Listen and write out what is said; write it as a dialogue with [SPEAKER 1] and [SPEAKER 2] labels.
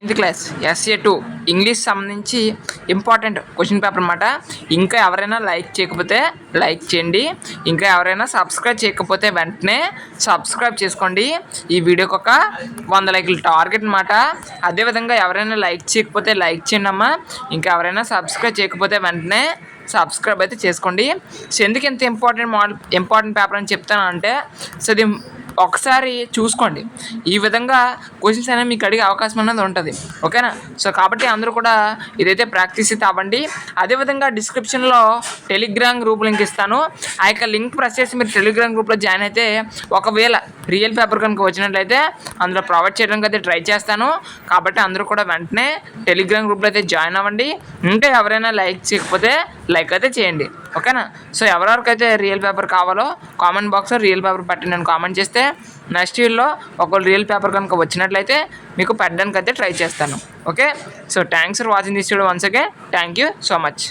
[SPEAKER 1] Class SA2 English సంబంధించి important question paper అన్నమాట. ఇంకా ఎవరైనా లైక్ చేయకపోతే లైక్ చేయండి. ఇంకా ఎవరైనా సబ్స్క్రైబ్ చేయకపోతే వెంటనే సబ్స్క్రైబ్ చేసుకోండి. ఈ వీడియోకి ఒక 100 లైకులు టార్గెట్ అన్నమాట. అదేవిధంగా ఎవరైనా లైక్ చేయకపోతే లైక్ చేయండి అమ్మా. ఇంకా ఎవరైనా సబ్స్క్రైబ్ చేయకపోతే వెంటనే సబ్స్క్రైబ్ అయితే చేసుకోండి. సో ఎందుకు ఇంత ఇంపార్టెంట్ పేపర్ అని చెప్తానంటే, సో ఇది ఒకసారి చూసుకోండి. ఈ విధంగా క్వశ్చన్స్ అనేవి మీకు అడిగే అవకాశం అనేది ఉంటుంది. ఓకేనా? సో కాబట్టి అందరూ కూడా ఇదైతే ప్రాక్టీస్ అయితే అవ్వండి. అదేవిధంగా డిస్క్రిప్షన్లో టెలిగ్రామ్ గ్రూప్ లింక్ ఇస్తాను. ఆ యొక్క లింక్ ప్రెస్ చేసి మీరు టెలిగ్రామ్ గ్రూప్లో జాయిన్ అయితే ఒకవేళ రియల్ పేపర్ కనుక వచ్చినట్లయితే అందులో ప్రొవైడ్ చేయడానికి అయితే ట్రై చేస్తాను. కాబట్టి అందరూ కూడా వెంటనే టెలిగ్రామ్ గ్రూప్లో అయితే జాయిన్ అవ్వండి. ఇంకా ఎవరైనా లైక్ చేయకపోతే లైక్ అయితే చేయండి. ఓకేనా? సో ఎవరెవరికైతే రియల్ పేపర్ కావాలో కామెంట్ బాక్స్లో రియల్ పేపర్ పెట్టండి నేను కామెంట్ చేస్తే నెక్స్ట్ ఇయర్లో ఒకవేళ రియల్ పేపర్ కనుక వచ్చినట్లయితే మీకు పెట్టడానికి అయితే ట్రై చేస్తాను. Okay? So thanks for watching this video once again. Thank you so much.